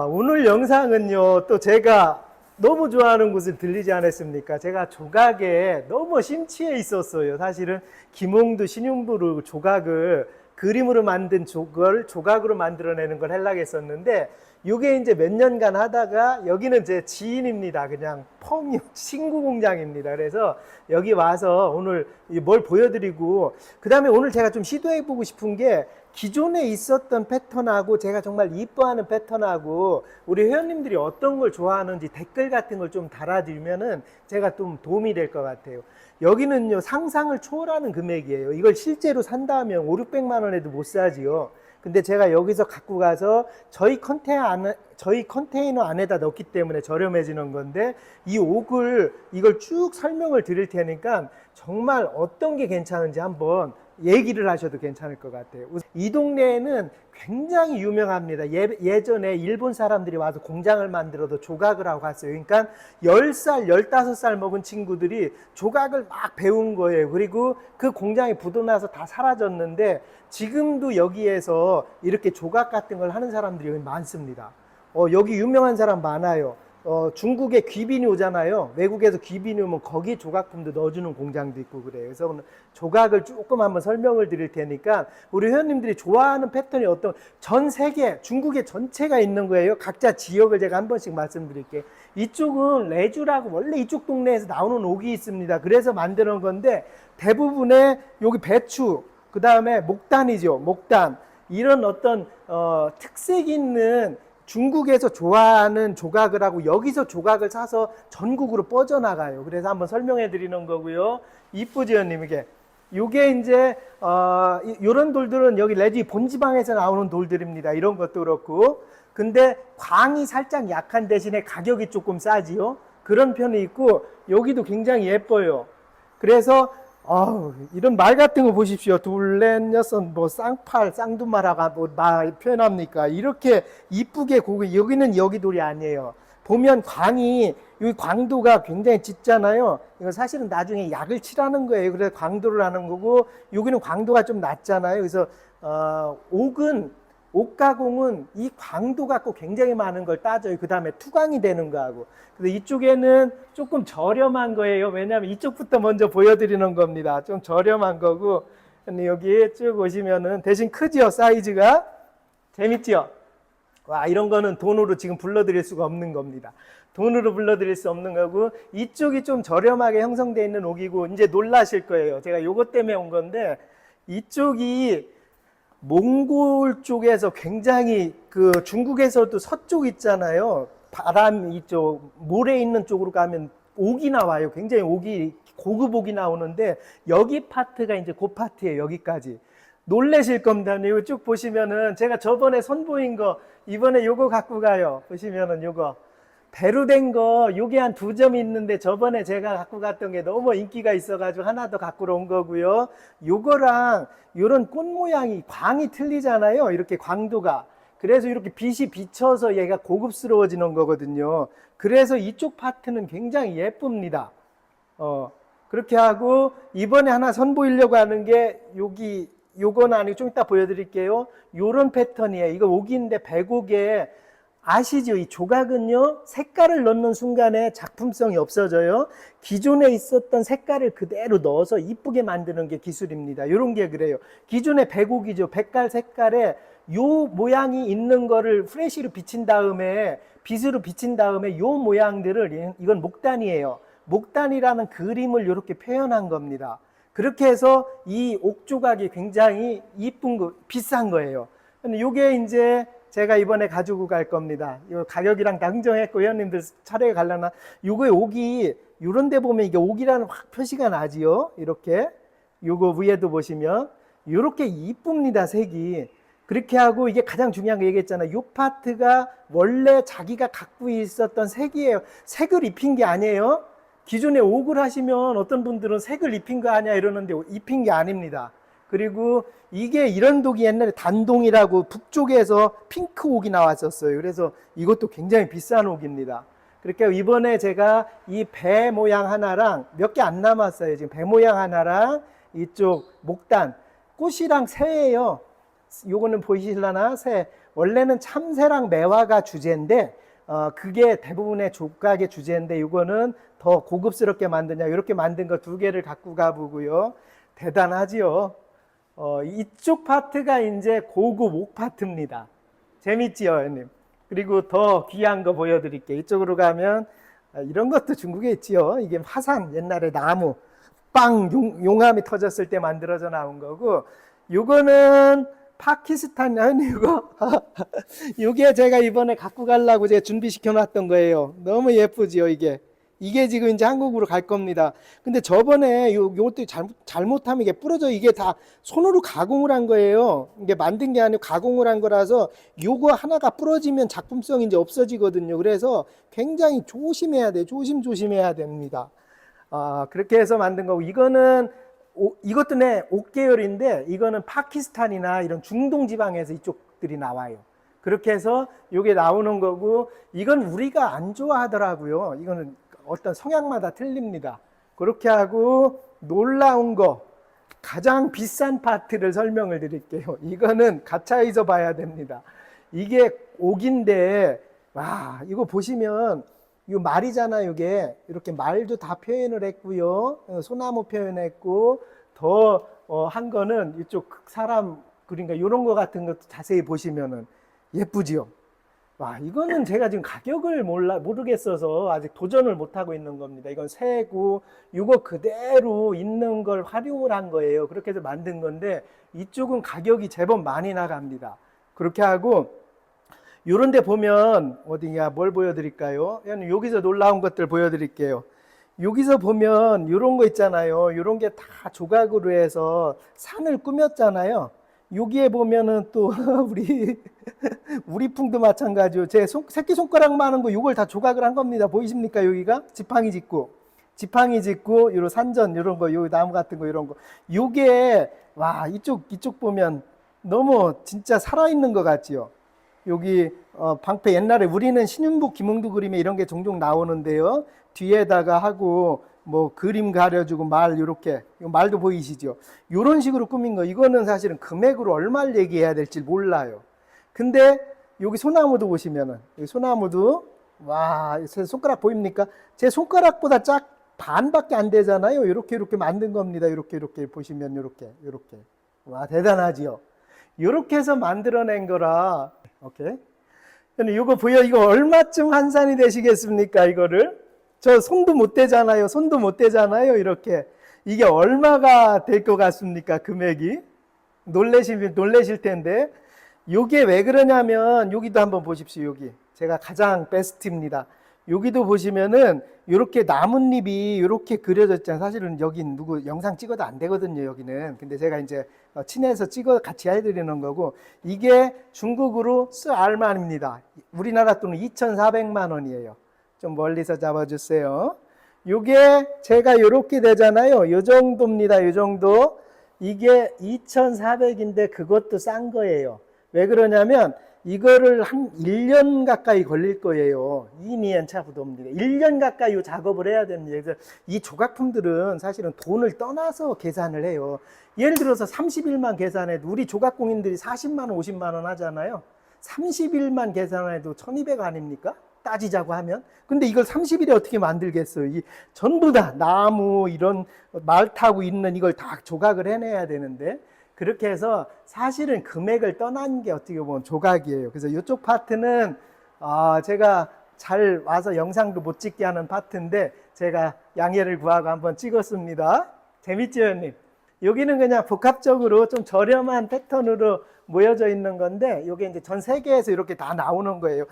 오늘 영상은요, 또 제가 너무 좋아하는 곳을 들리지 않았습니까? 제가 조각에 너무 심취해 있었어요. 사실은 김홍두, 신용부르 조각을 그림으로 만든 조각으로 만들어내는 걸 하려고 했었는데, 이게 이제 몇 년간 하다가, 여기는 제 지인입니다. 그냥 친구 공장입니다. 그래서 여기 와서 오늘 뭘 보여드리고, 그 다음에 오늘 제가 좀 시도해보고 싶은 게, 기존에 있었던 패턴하고 제가 정말 이뻐하는 패턴하고 우리 회원님들이 어떤 걸 좋아하는지 댓글 같은 걸 좀 달아드리면은 제가 좀 도움이 될 것 같아요. 여기는요, 상상을 초월하는 금액이에요. 이걸 실제로 산다면 5, 600만 원에도 못 사지요. 근데 제가 여기서 갖고 가서 저희 컨테이너 안에다 넣기 때문에 저렴해지는 건데, 이 옥을 이걸 쭉 설명을 드릴 테니까 정말 어떤 게 괜찮은지 한번 얘기를 하셔도 괜찮을 것 같아요. 이 동네에는 굉장히 유명합니다. 예전에 일본 사람들이 와서 공장을 만들어도 조각을 하고 갔어요. 그러니까 10살, 15살 먹은 친구들이 조각을 막 배운 거예요. 그리고 그 공장이 부도나서 다 사라졌는데, 지금도 여기에서 이렇게 조각 같은 걸 하는 사람들이 여기 많습니다. 여기 유명한 사람 많아요. 중국에 귀빈이 오잖아요. 외국에서 귀빈이 오면 거기에 조각품도 넣어주는 공장도 있고 그래요. 그래서 오늘 조각을 조금 한번 설명을 드릴 테니까 우리 회원님들이 좋아하는 패턴이 어떤, 전 세계, 중국에 전체가 있는 거예요. 각자 지역을 제가 한 번씩 말씀드릴게요. 이쪽은 레주라고 원래 이쪽 동네에서 나오는 옥이 있습니다. 그래서 만드는 건데, 대부분의 여기 배추, 그 다음에 목단이죠. 목단. 이런 어떤 특색 있는 중국에서 좋아하는 조각을 하고 여기서 조각을 사서 전국으로 뻗어나가요. 그래서 한번 설명해 드리는 거고요. 이쁘지요, 님에게. 요게 이제 요런 돌들은 여기 레지 본지방에서 나오는 돌들입니다. 이런 것도 그렇고. 근데 광이 살짝 약한 대신에 가격이 조금 싸지요. 그런 편이 있고, 여기도 굉장히 예뻐요. 그래서 이런 말 같은 거 보십시오. 둘, 넷, 여섯, 쌍팔, 쌍두마라고 표현합니까? 이렇게 이쁘게 여기는 여기 돌이 아니에요. 보면 여기 광도가 굉장히 짙잖아요. 이거 사실은 나중에 약을 칠하는 거예요. 그래서 광도를 하는 거고, 여기는 광도가 좀 낮잖아요. 그래서, 옥가공은 이 광도 갖고 굉장히 많은 걸 따져요. 그 다음에 투광이 되는 거하고. 근데 이쪽에는 조금 저렴한 거예요. 왜냐하면 이쪽부터 먼저 보여드리는 겁니다. 좀 저렴한 거고. 근데 여기 쭉 오시면은 대신 크지요, 사이즈가. 재밌지요? 와, 이런 거는 돈으로 지금 불러드릴 수가 없는 겁니다. 돈으로 불러드릴 수 없는 거고, 이쪽이 좀 저렴하게 형성되어 있는 옥이고, 이제 놀라실 거예요. 제가 요것 때문에 온 건데, 이쪽이 몽골 쪽에서 굉장히 중국에서도 서쪽 있잖아요. 바람 이쪽 모래 있는 쪽으로 가면 옥이 나와요. 굉장히 고급 옥이 나오는데, 여기 파트가 이제 그 파트예요. 여기까지. 놀라실 겁니다. 이거 쭉 보시면은 제가 저번에 선보인 거 이번에 요거 갖고 가요. 보시면은 요거 배로 된 거, 요게 한 2점 있는데 저번에 제가 갖고 갔던 게 너무 인기가 있어가지고 하나 더 갖고 온 거고요. 요거랑 요런 꽃 모양이 광이 틀리잖아요. 이렇게 광도가. 그래서 이렇게 빛이 비쳐서 얘가 고급스러워지는 거거든요. 그래서 이쪽 파트는 굉장히 예쁩니다. 그렇게 하고, 이번에 하나 선보이려고 하는 게 요건 아니고 좀 이따 보여드릴게요. 요런 패턴이에요. 이거 옥인데 백옥에, 아시죠? 이 조각은요, 색깔을 넣는 순간에 작품성이 없어져요. 기존에 있었던 색깔을 그대로 넣어서 이쁘게 만드는 게 기술입니다. 이런 게 그래요. 기존의 백옥이죠. 백깔 색깔에 요 모양이 있는 거를 프레시로 비친 다음에, 빛으로 비친 다음에 요 모양들을, 이건 목단이에요. 목단이라는 그림을 이렇게 표현한 겁니다. 그렇게 해서 이 옥조각이 굉장히 비싼 거예요. 근데 요게 이제 제가 이번에 가지고 갈 겁니다. 이 가격이랑 다 흥정했고, 회원님들 차례에 갈려나. 요거의 옥이, 요런 데 보면 이게 옥이라는 확 표시가 나지요. 이렇게. 요거 위에도 보시면. 요렇게 이쁩니다, 색이. 그렇게 하고, 이게 가장 중요한 거 얘기했잖아요. 요 파트가 원래 자기가 갖고 있었던 색이에요. 색을 입힌 게 아니에요. 기존에 옥을 하시면 어떤 분들은 색을 입힌 거 아니야 이러는데, 입힌 게 아닙니다. 그리고 이게 이런 독이 옛날에 단동이라고 북쪽에서 핑크 옥이 나왔었어요. 그래서 이것도 굉장히 비싼 옥입니다. 그러니까 이번에 제가 이 배 모양 하나랑 몇 개 안 남았어요. 지금 배 모양 하나랑 이쪽 목단, 꽃이랑 새예요. 요거는 보이실라나? 새. 원래는 참새랑 매화가 주제인데 그게 대부분의 조각의 주제인데 이거는 더 고급스럽게 만드냐 이렇게 만든 거 두 개를 갖고 가보고요. 대단하지요. 이쪽 파트가 이제 고급 옥 파트입니다. 재밌지요, 형님? 그리고 더 귀한 거 보여드릴게요. 이쪽으로 가면 이런 것도 중국에 있지요. 이게 화산, 옛날에 나무 빵 용암이 터졌을 때 만들어져 나온 거고, 요거는 파키스탄, 아니 이거 이게 제가 이번에 갖고 가려고 제가 준비시켜 놨던 거예요. 너무 예쁘지요, 이게 지금 이제 한국으로 갈 겁니다. 근데 저번에 요것도 잘못하면 이게 부러져. 이게 다 손으로 가공을 한 거예요. 이게 만든 게 아니고 가공을 한 거라서 요거 하나가 부러지면 작품성이 이제 없어지거든요. 그래서 굉장히 조심해야 돼요. 조심해야 됩니다. 그렇게 해서 만든 거고, 이거는 이것도 옥 계열인데 이거는 파키스탄이나 이런 중동 지방에서 이쪽들이 나와요. 그렇게 해서 이게 나오는 거고, 이건 우리가 안 좋아하더라고요. 이거는 어떤 성향마다 틀립니다. 그렇게 하고 놀라운 거, 가장 비싼 파트를 설명을 드릴게요. 이거는 가차에서 봐야 됩니다. 이게 옥인데, 와, 이거 보시면 이 말이잖아요. 이게 이렇게 말도 다 표현을 했고요. 소나무 표현했고, 더 한 거는 이쪽 사람 그러니까 이런 거 같은 것도 자세히 보시면은 예쁘지요. 와, 이거는 제가 지금 가격을 모르겠어서 아직 도전을 못 하고 있는 겁니다. 이건 새고 이거 그대로 있는 걸 활용을 한 거예요. 그렇게 해서 만든 건데 이쪽은 가격이 제법 많이 나갑니다. 그렇게 하고 요런 데 보면 어디냐, 뭘 보여드릴까요? 여기서 놀라운 것들 보여드릴게요. 여기서 보면 요런 거 있잖아요. 요런 게 다 조각으로 해서 산을 꾸몄잖아요. 여기에 보면은 또 우리 풍도 마찬가지요. 제 새끼손가락만 한 거 요걸 다 조각을 한 겁니다. 보이십니까? 여기가 지팡이 짓고 요런 산전 요런 거, 요 나무 같은 거 이런 거. 요게 와, 이쪽 보면 너무 진짜 살아있는 것 같지요. 여기 방패, 옛날에 우리는 신윤복 김홍두 그림에 이런 게 종종 나오는데요. 뒤에다가 하고 뭐 그림 가려주고 말, 요렇게 말도 보이시죠? 요런 식으로 꾸민 거. 이거는 사실은 금액으로 얼마를 얘기해야 될지 몰라요. 근데 여기 소나무도 보시면은, 여기 소나무도 와, 제 손가락 보입니까? 제 손가락보다 반밖에 안 되잖아요. 이렇게 만든 겁니다. 이렇게 보시면 이렇게 와, 대단하지요. 이렇게 해서 만들어낸 거라. 오케이. 근데 이거 보여? 이거 얼마쯤 환산이 되시겠습니까? 이거를 저 손도 못 대잖아요. 이렇게 이게 얼마가 될 것 같습니까? 금액이 놀래실 텐데. 요게 왜 그러냐면 여기도 한번 보십시오. 여기 제가 가장 베스트입니다. 여기도 보시면은 이렇게 나뭇잎이 이렇게 그려져 있잖아요. 사실은 여긴 누구 영상 찍어도 안 되거든요. 여기는. 근데 제가 이제 친해서 찍어 같이 해드리는 거고, 이게 중국으로 쓰알만입니다. 우리나라 돈은 2,400만 원이에요. 좀 멀리서 잡아주세요. 요게 제가 이렇게 되잖아요. 요 정도입니다. 요 정도. 이게 2,400인데 그것도 싼 거예요. 왜 그러냐면 이거를 한 1년 가까이 걸릴 거예요. 2년 차부터입니다. 1년 가까이 작업을 해야 됩니다. 그래서 이 조각품들은 사실은 돈을 떠나서 계산을 해요. 예를 들어서 30일만 계산해도 우리 조각공인들이 40만 원, 50만 원 하잖아요. 30일만 계산해도 1,200 아닙니까? 따지자고 하면. 근데 이걸 30일에 어떻게 만들겠어요? 이 전부 다 나무 이런 말 타고 있는 이걸 다 조각을 해내야 되는데, 그렇게 해서 사실은 금액을 떠난 게 어떻게 보면 조각이에요. 그래서 이쪽 파트는 제가 잘 와서 영상도 못 찍게 하는 파트인데 제가 양해를 구하고 한번 찍었습니다. 재밌죠, 형님? 여기는 그냥 복합적으로 좀 저렴한 패턴으로 모여져 있는 건데, 이게 이제 전 세계에서 이렇게 다 나오는 거예요.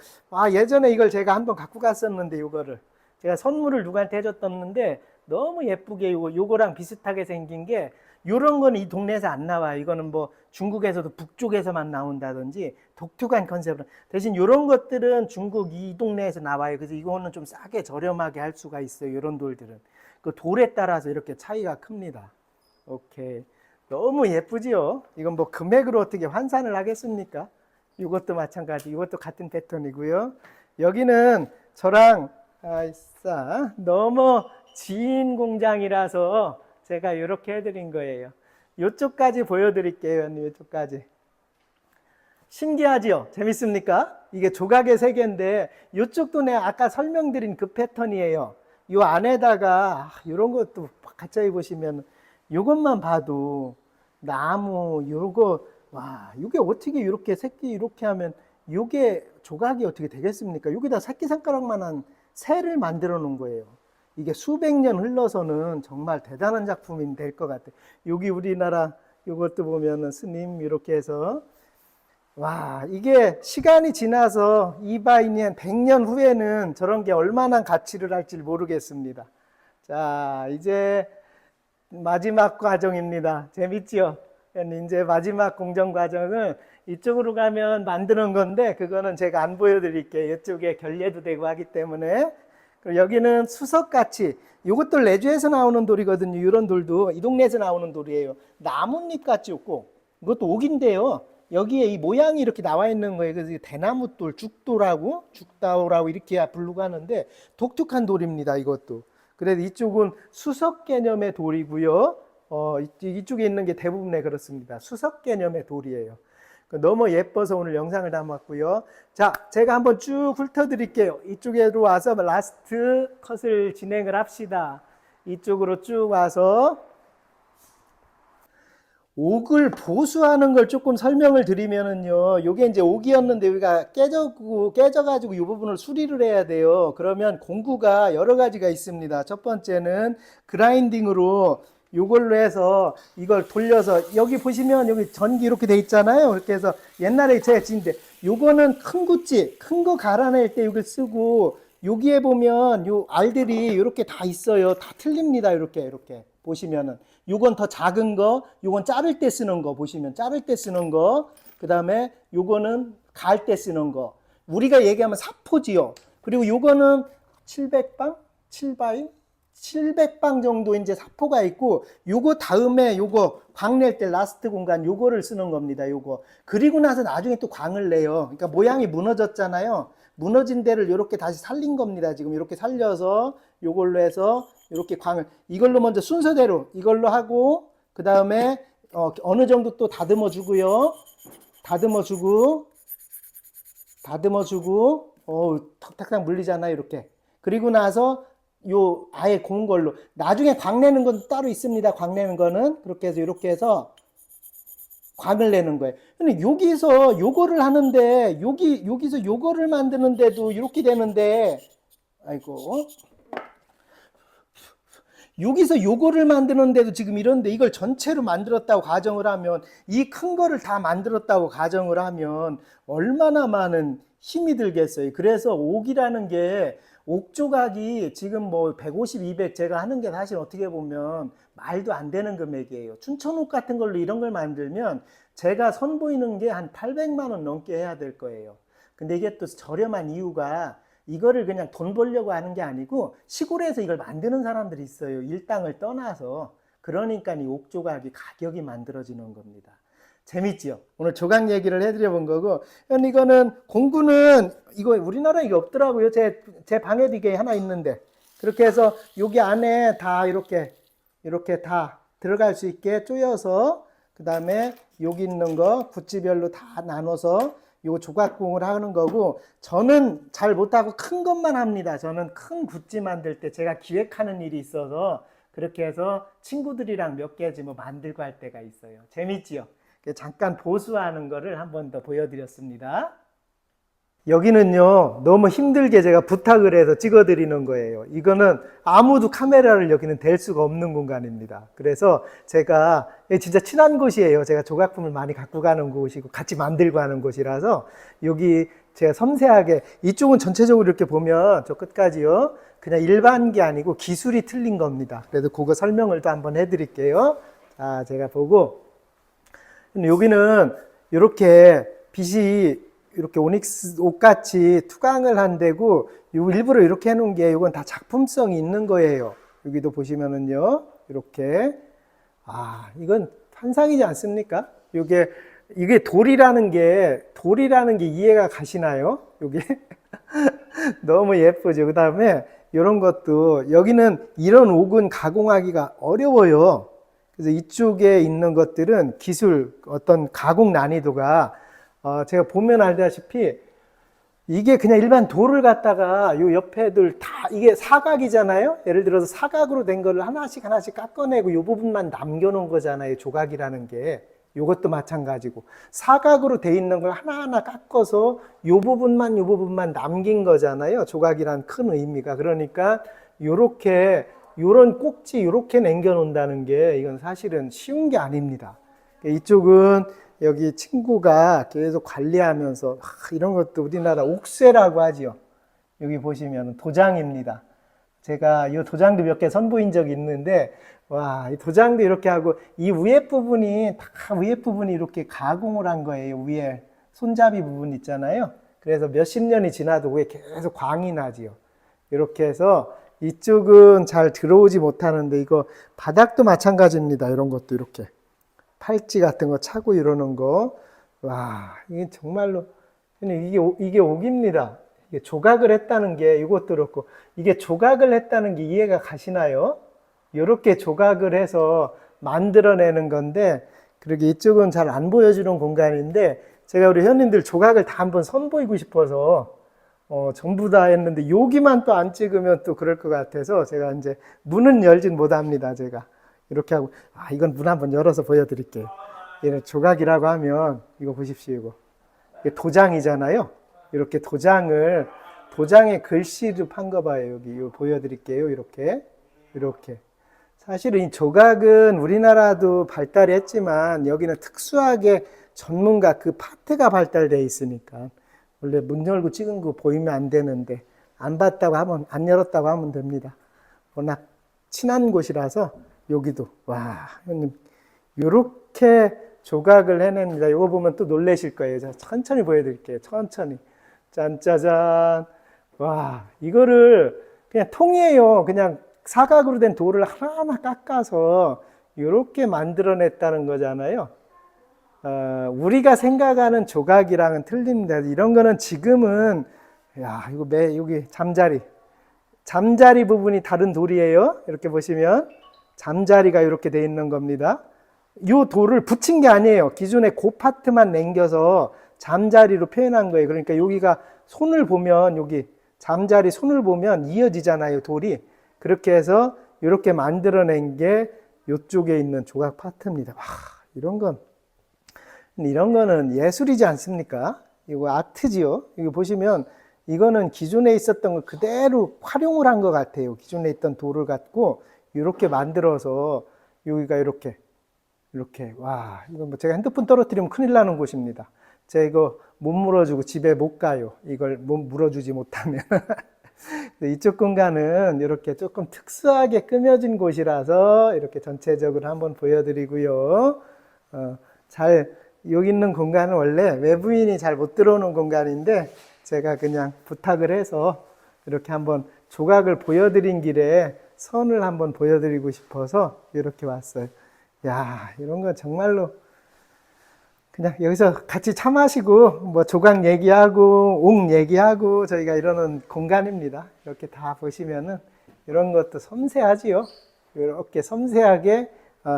예전에 이걸 제가 한번 갖고 갔었는데, 요거를 제가 선물을 누구한테 해줬었는데 너무 예쁘게 요거랑 비슷하게 생긴 게, 요런 건 이 동네에서 안 나와요. 이거는 뭐 중국에서도 북쪽에서만 나온다든지 독특한 컨셉으로. 대신 요런 것들은 중국 이 동네에서 나와요. 그래서 이거는 좀 싸게 저렴하게 할 수가 있어요. 요런 돌들은. 그 돌에 따라서 이렇게 차이가 큽니다. 오케이. 너무 예쁘지요? 이건 뭐 금액으로 어떻게 환산을 하겠습니까? 이것도 마찬가지. 이것도 같은 패턴이고요. 여기는 저랑 너무 지인 공장이라서 제가 이렇게 해드린 거예요. 이쪽까지 보여드릴게요. 이쪽까지. 신기하지요? 재밌습니까? 이게 조각의 세계인데 이쪽도 내가 아까 설명드린 그 패턴이에요. 이 안에다가 이런 것도 가까이 보시면 이것만 봐도 나무 요거 와 이게 어떻게 이렇게 새끼 이렇게 하면 이게 조각이 어떻게 되겠습니까? 여기다 새끼손가락만한 새를 만들어 놓은 거예요. 이게 수백 년 흘러서는 정말 대단한 작품이 될 것 같아요. 여기 우리나라 이것도 보면은 스님 이렇게 해서 와 이게 시간이 지나서 이바이니엔 100년 후에는 저런 게 얼마나 가치를 할지 모르겠습니다. 자 이제 마지막 과정입니다. 재밌죠? 이제 마지막 공정 과정은 이쪽으로 가면 만드는 건데 그거는 제가 안 보여드릴게요. 이쪽에 결례도 되고 하기 때문에. 여기는 수석같이 이것도 레주에서 나오는 돌이거든요. 이런 돌도 이 동네에서 나오는 돌이에요. 나뭇잎 같이 없고 이것도 옥인데요. 여기에 이 모양이 이렇게 나와 있는 거예요. 그래서 대나무돌, 죽돌하고 죽다오라고 이렇게 부르고 하는데 독특한 돌입니다. 이것도. 그래서 이쪽은 수석 개념의 돌이고요. 이쪽에 있는 게 대부분에 그렇습니다. 수석 개념의 돌이에요. 너무 예뻐서 오늘 영상을 담았고요. 자, 제가 한번 쭉 훑어드릴게요. 이쪽으로 와서 라스트 컷을 진행을 합시다. 이쪽으로 쭉 와서 옥을 보수하는 걸 조금 설명을 드리면은요. 요게 이제 옥이었는데 여기가 깨져가지고 이 부분을 수리를 해야 돼요. 그러면 공구가 여러 가지가 있습니다. 첫 번째는 그라인딩으로 요걸로 해서 이걸 돌려서 여기 보시면 여기 전기 이렇게 돼 있잖아요. 이렇게 해서 옛날에 제가 진데 요거는 큰 구찌 큰 거 갈아낼 때 이걸 쓰고 여기에 보면 요 알들이 이렇게 다 있어요. 다 틀립니다. 이렇게 보시면은 요건 더 작은 거, 요건 자를 때 쓰는 거 보시면 자를 때 쓰는 거, 그 다음에 요거는 갈 때 쓰는 거. 우리가 얘기하면 사포지요. 그리고 요거는 700방? 700방 정도 이제 사포가 있고, 요거 다음에 요거 광 낼 때 라스트 공간 요거를 쓰는 겁니다. 요거. 그리고 나서 나중에 또 광을 내요. 그러니까 모양이 무너졌잖아요. 무너진 데를 이렇게 다시 살린 겁니다. 지금 이렇게 살려서 요걸로 해서 이렇게 광을 이걸로 먼저 순서대로 이걸로 하고 그 다음에 어느 정도 또 다듬어 주고요. 다듬어 주고 탁탁탁 물리잖아요. 이렇게. 그리고 나서 요 아예 고운 걸로 나중에 광 내는 건 따로 있습니다. 광 내는 거는 그렇게 해서 이렇게 해서 광을 내는 거예요. 근데 여기서 요거를 하는데 여기서 요거를 만드는데도 이렇게 되는데 아이고 여기서 요거를 만드는데도 지금 이런데 이걸 전체로 만들었다고 가정을 하면 이 큰 거를 다 만들었다고 가정을 하면 얼마나 많은 힘이 들겠어요. 그래서 옥이라는 게 옥조각이 지금 뭐 150, 200 제가 하는 게 사실 어떻게 보면 말도 안 되는 금액이에요. 춘천옥 같은 걸로 이런 걸 만들면 제가 선보이는 게 한 800만 원 넘게 해야 될 거예요. 근데 이게 또 저렴한 이유가 이거를 그냥 돈 벌려고 하는 게 아니고 시골에서 이걸 만드는 사람들이 있어요. 일당을 떠나서. 그러니까 이 옥조각이 가격이 만들어지는 겁니다. 재밌지요? 오늘 조각 얘기를 해드려 본 거고, 이거는 공구는 이거 우리나라에 이게 없더라고요. 제 방에도 이게 하나 있는데 그렇게 해서 여기 안에 다 이렇게 다 들어갈 수 있게 쪼여서 그 다음에 여기 있는 거 구찌별로 다 나눠서 요 조각공을 하는 거고, 저는 잘 못하고 큰 것만 합니다. 저는 큰 구찌 만들 때 제가 기획하는 일이 있어서 그렇게 해서 친구들이랑 몇 개지 뭐 만들고 할 때가 있어요. 재밌지요? 잠깐 보수하는 거를 한 번 더 보여드렸습니다. 여기는요 너무 힘들게 제가 부탁을 해서 찍어드리는 거예요. 이거는 아무도 카메라를 여기는 댈 수가 없는 공간입니다. 그래서 제가 진짜 친한 곳이에요. 제가 조각품을 많이 갖고 가는 곳이고 같이 만들고 하는 곳이라서 여기 제가 섬세하게 이쪽은 전체적으로 이렇게 보면 저 끝까지요 그냥 일반 게 아니고 기술이 틀린 겁니다. 그래서 그거 설명을 또 한번 해드릴게요. 자, 제가 보고 여기는 이렇게 빛이 이렇게 오닉스 옷같이 투광을 한 데고 일부러 이렇게 해놓은 게 이건 다 작품성이 있는 거예요. 여기도 보시면은요 이렇게 이건 환상이지 않습니까? 이게 돌이라는 게 이해가 가시나요? 요게 너무 예쁘죠. 그 다음에 이런 것도 여기는 이런 옥은 가공하기가 어려워요. 그래서 이쪽에 있는 것들은 기술 어떤 가공 난이도가 제가 보면 알다시피 이게 그냥 일반 돌을 갖다가 요 옆에들 다 이게 사각이잖아요. 예를 들어서 사각으로 된 거를 하나씩 하나씩 깎아내고 요 부분만 남겨놓은 거잖아요. 조각이라는 게. 요것도 마찬가지고 사각으로 돼 있는 걸 하나하나 깎아서 요 부분만 남긴 거잖아요. 조각이란 큰 의미가. 그러니까 요렇게 요런 꼭지 요렇게 남겨 놓는다는 게 이건 사실은 쉬운 게 아닙니다. 이쪽은 여기 친구가 계속 관리하면서 이런 것도 우리나라 옥쇠라고 하지요. 여기 보시면 도장입니다. 제가 이 도장도 몇 개 선보인 적이 있는데 와, 이 도장도 이렇게 하고 이 위에 부분이 다 위에 부분이 이렇게 가공을 한 거예요. 위에 손잡이 부분 있잖아요. 그래서 몇십 년이 지나도 위에 계속 광이 나지요. 이렇게 해서 이쪽은 잘 들어오지 못하는데 이거 바닥도 마찬가지입니다. 이런 것도 이렇게 팔찌 같은 거 차고 이러는 거. 와, 이게 정말로 이게 옥입니다. 이게 조각을 했다는 게 이것도 그렇고 이게 조각을 했다는 게 이해가 가시나요? 이렇게 조각을 해서 만들어내는 건데 그렇게 이쪽은 잘 안 보여주는 공간인데 제가 우리 회원님들 조각을 다 한번 선보이고 싶어서 전부 다 했는데 여기만 또 안 찍으면 또 그럴 것 같아서 제가 이제 문은 열진 못합니다. 제가 이렇게 하고 이건 문 한번 열어서 보여드릴게요. 얘는 조각이라고 하면 이거 보십시오. 이게 도장이잖아요. 이렇게 도장에 글씨를 판 거 봐요. 여기 이거 보여드릴게요. 이렇게 사실은 이 조각은 우리나라도 발달이 했지만 여기는 특수하게 전문가 그 파트가 발달되어 있으니까 원래 문 열고 찍은 거 보이면 안 되는데 안 열었다고 하면 됩니다. 워낙 친한 곳이라서 여기도 와 형님 이렇게 조각을 해냅니다. 이거 보면 또 놀라실 거예요. 제가 천천히 보여드릴게요. 천천히 짠짜잔. 와 이거를 그냥 통이에요. 그냥 사각으로 된 돌을 하나하나 깎아서 이렇게 만들어냈다는 거잖아요. 우리가 생각하는 조각이랑은 틀립니다. 이런 거는 지금은 여기 잠자리 부분이 다른 돌이에요. 이렇게 보시면 잠자리가 이렇게 돼 있는 겁니다. 이 돌을 붙인 게 아니에요. 기존에 그 파트만 남겨서 잠자리로 표현한 거예요. 그러니까 여기가 손을 보면 여기 잠자리 손을 보면 이어지잖아요. 돌이. 그렇게 해서 이렇게 만들어낸 게 이쪽에 있는 조각 파트입니다. 와, 이런 거는 예술이지 않습니까? 이거 아트지요. 이거 보시면 이거는 기존에 있었던 걸 그대로 활용을 한 것 같아요. 기존에 있던 돌을 갖고 이렇게 만들어서 여기가 이렇게 와 이거 제가 핸드폰 떨어뜨리면 큰일 나는 곳입니다. 제가 이거 못 물어주고 집에 못 가요. 이걸 못 물어주지 못하면. 이쪽 공간은 이렇게 조금 특수하게 꾸며진 곳이라서 이렇게 전체적으로 한번 보여드리고요. 여기 있는 공간은 원래 외부인이 잘 못 들어오는 공간인데 제가 그냥 부탁을 해서 이렇게 한번 조각을 보여드린 길에 선을 한번 보여드리고 싶어서 이렇게 왔어요. 야, 이런 거 정말로 그냥 여기서 같이 차 마시고 뭐 조각 얘기하고 옥 얘기하고 저희가 이러는 공간입니다. 이렇게 다 보시면은 이런 것도 섬세하지요. 이렇게 섬세하게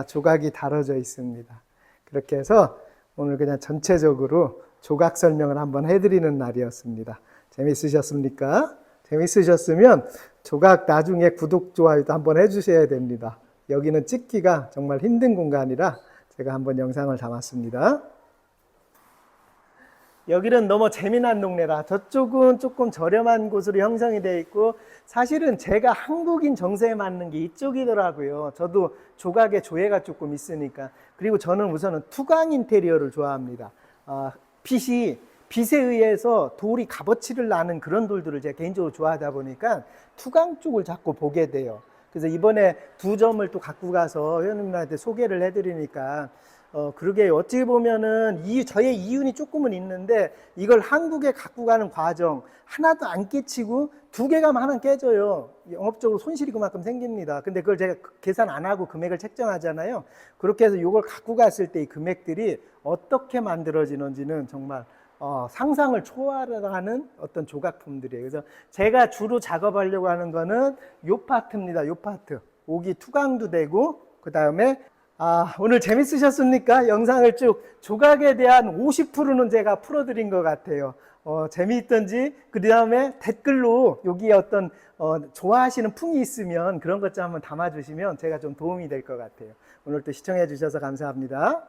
조각이 다뤄져 있습니다. 그렇게 해서 오늘 그냥 전체적으로 조각 설명을 한번 해드리는 날이었습니다. 재밌으셨습니까? 재밌으셨으면 조각 나중에 구독, 좋아요도 한번 해주셔야 됩니다. 여기는 찍기가 정말 힘든 공간이라 제가 한번 영상을 담았습니다. 여기는 너무 재미난 동네라 저쪽은 조금 저렴한 곳으로 형성이 되어 있고 사실은 제가 한국인 정서에 맞는 게 이쪽이더라고요. 저도 조각에 조예가 조금 있으니까. 그리고 저는 우선은 투광 인테리어를 좋아합니다. 빛에 의해서 돌이 값어치를 나는 그런 돌들을 제가 개인적으로 좋아하다 보니까 투광 쪽을 자꾸 보게 돼요. 그래서 이번에 2점을 또 갖고 가서 회원님들한테 소개를 해드리니까 그러게 어찌 보면은 저의 이윤이 조금은 있는데 이걸 한국에 갖고 가는 과정 하나도 안 깨치고 2개 가면 하나는 깨져요. 영업적으로 손실이 그만큼 생깁니다. 근데 그걸 제가 계산 안 하고 금액을 책정하잖아요. 그렇게 해서 이걸 갖고 갔을 때 이 금액들이 어떻게 만들어지는지는 정말 상상을 초월하는 어떤 조각품들이에요. 그래서 제가 주로 작업하려고 하는 거는 요 파트입니다. 요 파트. 옥이 투광도 되고 그 다음에 오늘 재밌으셨습니까? 영상을 쭉 조각에 대한 50%는 제가 풀어드린 것 같아요. 재미있던지, 그 다음에 댓글로 여기에 어떤 좋아하시는 풍이 있으면 그런 것 좀 한번 담아주시면 제가 좀 도움이 될 것 같아요. 오늘 또 시청해 주셔서 감사합니다.